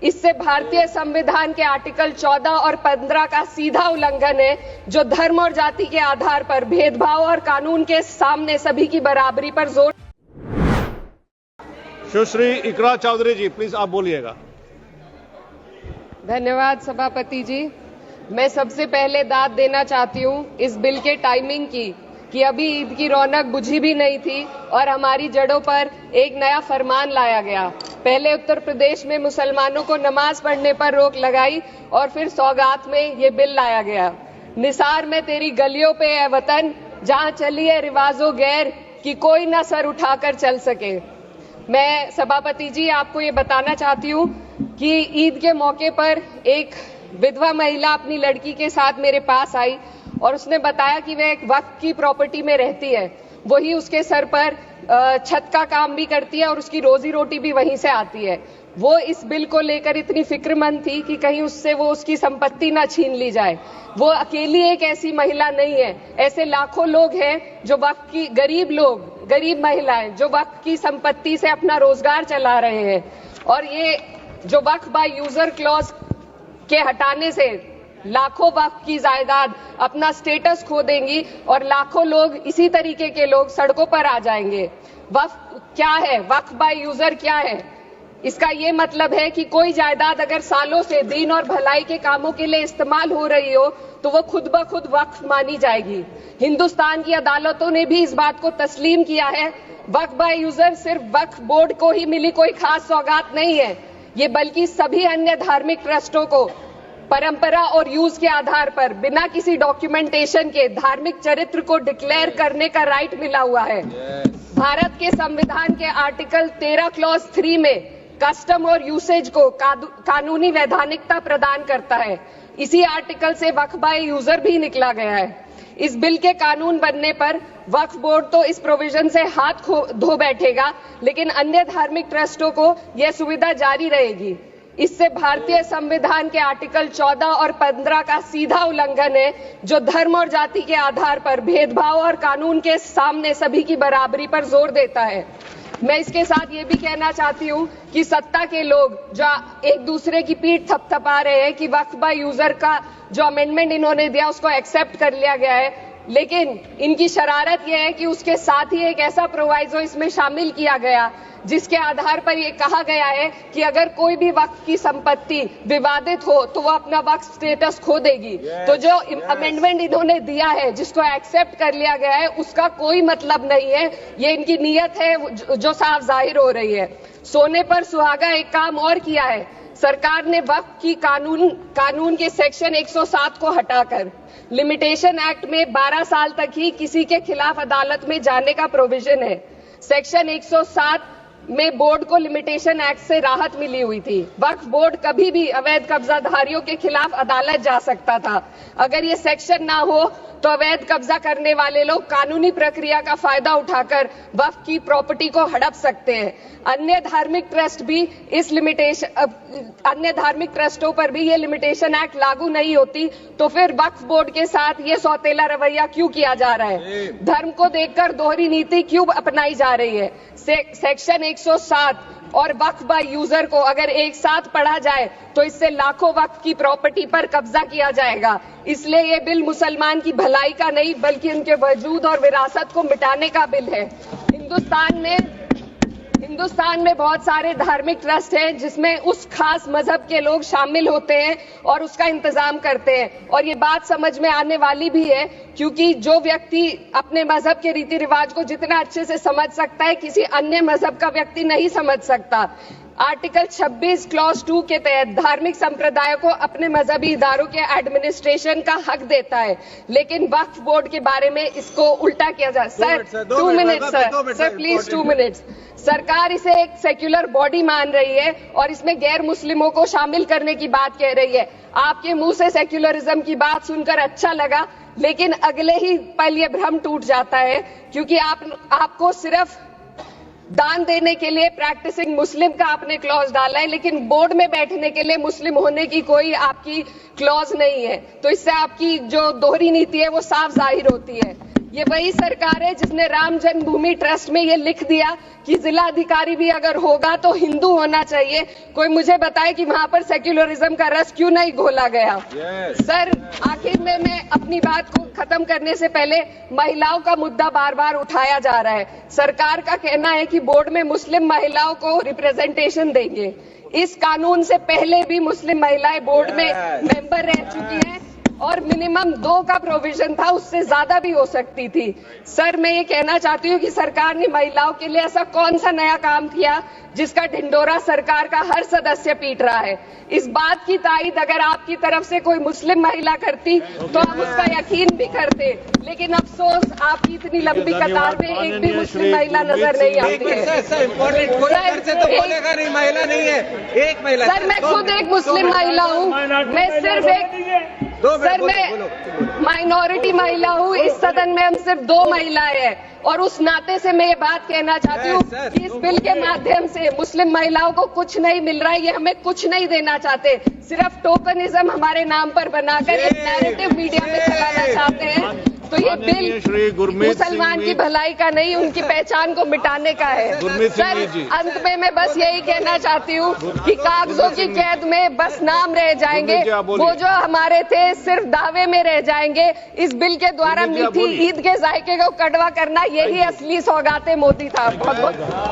इससे भारतीय संविधान के आर्टिकल 14 और 15 का सीधा उल्लंघन है, जो धर्म और जाति के आधार पर भेदभाव और कानून के सामने सभी की बराबरी पर जोर। सुश्री इकरा चौधरी जी, प्लीज आप बोलिएगा। धन्यवाद सभापति जी। मैं सबसे पहले दाद देना चाहती हूँ इस बिल के टाइमिंग की, कि अभी ईद की रौनक बुझी भी नहीं थी और हमारी जड़ों पर एक नया फरमान लाया गया। पहले उत्तर प्रदेश में मुसलमानों को नमाज पढ़ने पर रोक लगाई और फिर सौगात में ये बिल लाया गया। निसार में तेरी गलियों पे है वतन, जहाँ चली है रिवाजों गैर कि कोई ना सर उठाकर चल सके। मैं सभापति जी आपको ये बताना चाहती हूँ कि ईद के मौके पर एक विधवा महिला अपनी लड़की के साथ मेरे पास आई और उसने बताया कि वह एक वक्फ की प्रॉपर्टी में रहती है, वही उसके सर पर छत का काम भी करती है और उसकी रोजी रोटी भी वहीं से आती है। वो इस बिल को लेकर इतनी फिक्रमंद थी कि कहीं उससे वो उसकी संपत्ति ना छीन ली जाए। वो अकेली एक ऐसी महिला नहीं है, ऐसे लाखों लोग हैं जो वक्फ की गरीब महिलाएं जो वक्फ की संपत्ति से अपना रोजगार चला रहे हैं। और ये जो वक्फ बाय यूजर क्लॉज के हटाने से लाखों वक्फ की जायदाद अपना स्टेटस खो देंगी और लाखों लोग इसी तरीके के लोग सड़कों पर आ जाएंगे। वक्फ क्या है, वक्फ बाय यूजर क्या है? इसका ये मतलब है कि कोई जायदाद अगर सालों से दीन और भलाई के कामों के लिए इस्तेमाल हो रही हो तो वो खुद ब खुद वक्फ मानी जाएगी। हिंदुस्तान की अदालतों ने भी इस बात को तस्लीम किया है। वक्फ बाय यूजर सिर्फ वक्फ बोर्ड को ही मिली कोई खास सौगात नहीं है, ये बल्कि सभी अन्य धार्मिक ट्रस्टों को परंपरा और यूज के आधार पर बिना किसी डॉक्यूमेंटेशन के धार्मिक चरित्र को डिक्लेयर करने का राइट मिला हुआ है। भारत के संविधान के आर्टिकल 13 क्लॉज 3 में कस्टम और यूसेज को कानूनी वैधानिकता प्रदान करता है। इसी आर्टिकल से वक्फ बाय यूजर भी निकला गया है। इस बिल के कानून बनने पर वक्फ बोर्ड तो इस प्रोविजन से हाथ धो बैठेगा, लेकिन अन्य धार्मिक ट्रस्टों को यह सुविधा जारी रहेगी। इससे भारतीय संविधान के आर्टिकल 14 और 15 का सीधा उल्लंघन है, जो धर्म और जाति के आधार पर भेदभाव और कानून के सामने सभी की बराबरी पर जोर देता है। मैं इसके साथ ये भी कहना चाहती हूँ कि सत्ता के लोग जो एक दूसरे की पीठ थपथपा रहे हैं कि वक्फ बाय यूजर का जो अमेंडमेंट इन्होंने दिया उसको एक्सेप्ट कर लिया गया है, लेकिन इनकी शरारत यह है कि उसके साथ ही एक ऐसा प्रोवाइजो इसमें शामिल किया गया जिसके आधार पर यह कहा गया है कि अगर कोई भी वक्फ की संपत्ति विवादित हो तो वो अपना वक्फ स्टेटस खो देगी। तो जो अमेंडमेंट इन्होंने दिया है, जिसको एक्सेप्ट कर लिया गया है, उसका कोई मतलब नहीं है। ये इनकी नीयत है जो साफ जाहिर हो रही है। सोने पर सुहागा एक काम और किया है। सरकार ने वक्फ की कानून के सेक्शन 107 को हटाकर लिमिटेशन एक्ट में 12 साल तक ही किसी के खिलाफ अदालत में जाने का प्रोविजन है। सेक्शन 107 में बोर्ड को लिमिटेशन एक्ट से राहत मिली हुई थी। वक्फ बोर्ड कभी भी अवैध कब्जाधारियों के खिलाफ अदालत जा सकता था। अगर ये सेक्शन ना हो तो अवैध कब्जा करने वाले लोग कानूनी प्रक्रिया का फायदा उठाकर वक्फ की प्रॉपर्टी को हड़प सकते हैं। अन्य धार्मिक ट्रस्टों पर भी ये लिमिटेशन एक्ट लागू नहीं होती, तो फिर वक्फ बोर्ड के साथ ये सौतेला रवैया क्यों किया जा रहा है? धर्म को देखकर दोहरी नीति क्यों अपनाई जा रही है? सेक्शन 107 और वक्फ बाय यूजर को अगर एक साथ पढ़ा जाए तो इससे लाखों वक्फ की प्रॉपर्टी पर कब्जा किया जाएगा। इसलिए ये बिल मुसलमान की भलाई का नहीं बल्कि उनके वजूद और विरासत को मिटाने का बिल है। हिंदुस्तान में बहुत सारे धार्मिक ट्रस्ट हैं जिसमें उस खास मजहब के लोग शामिल होते हैं और उसका इंतजाम करते हैं। और ये बात समझ में आने वाली भी है, क्योंकि जो व्यक्ति अपने मजहब के रीति रिवाज को जितना अच्छे से समझ सकता है, किसी अन्य मजहब का व्यक्ति नहीं समझ सकता। आर्टिकल 26 क्लॉज 2 के तहत धार्मिक संप्रदायों को अपने मजहबी इदारों के एडमिनिस्ट्रेशन का हक देता है, लेकिन वक्फ बोर्ड के बारे में इसको उल्टा किया जा। Sir 2 minute sir please 2 minutes. सरकार इसे एक सेक्युलर बॉडी मान रही है और इसमें गैर मुस्लिमों को शामिल करने की बात कह रही है। आपके मुंह से सेक्युलरिज्म की बात सुनकर अच्छा लगा, लेकिन अगले ही पल ये भ्रम टूट जाता है, क्योंकि आपको सिर्फ दान देने के लिए प्रैक्टिसिंग मुस्लिम का आपने क्लॉज डाला है, लेकिन बोर्ड में बैठने के लिए मुस्लिम होने की कोई आपकी क्लॉज नहीं है। तो इससे आपकी जो दोहरी नीति है वो साफ जाहिर होती है। ये वही सरकार है जिसने राम जन्मभूमि ट्रस्ट में ये लिख दिया कि जिलाधिकारी भी अगर होगा तो हिंदू होना चाहिए। कोई मुझे बताए कि वहां पर सेक्युलरिज्म का रस क्यों नहीं घोला गया। सर, आखिर में मैं अपनी बात को खत्म करने से पहले महिलाओं का मुद्दा बार बार उठाया जा रहा है। सरकार का कहना है कि बोर्ड में मुस्लिम महिलाओं को रिप्रेजेंटेशन देंगे। इस कानून से पहले भी मुस्लिम महिलाएं बोर्ड में मेंबर रह चुकी हैं और मिनिमम 2 का प्रोविजन था, उससे ज्यादा भी हो सकती थी। सर, मैं ये कहना चाहती हूँ कि सरकार ने महिलाओं के लिए ऐसा कौन सा नया काम किया जिसका ढिंडोरा सरकार का हर सदस्य पीट रहा है। इस बात की तायीद अगर आपकी तरफ से कोई मुस्लिम महिला करती तो हम उसका यकीन भी करते, लेकिन अफसोस आपकी इतनी लंबी कतार में एक भी मुस्लिम महिला नजर नहीं आती है। सर, मैं खुद एक मुस्लिम महिला हूँ। मैं सिर्फ एक सर, मैं माइनॉरिटी महिला हूँ। इस सदन में हम सिर्फ 2 महिलाएं हैं और उस नाते से मैं ये बात कहना चाहती हूँ कि इस बिल के माध्यम से मुस्लिम महिलाओं को कुछ नहीं मिल रहा है। ये हमें कुछ नहीं देना चाहते, सिर्फ टोकनिज्म हमारे नाम पर बनाकर एक नैरेटिव मीडिया में चलाना चाहते हैं। तो ये बिल मुसलमान की भलाई का नहीं, उनकी पहचान को मिटाने का है। सर, अंत में मैं बस यही कहना चाहती हूँ कि कागजों की कैद में बस नाम रह जाएंगे, वो जो हमारे थे सिर्फ दावे में रह जाएंगे। इस बिल के द्वारा मीठी ईद के जायके को कड़वा करना, यही असली सौगाते मोदी था। बहुत बहुत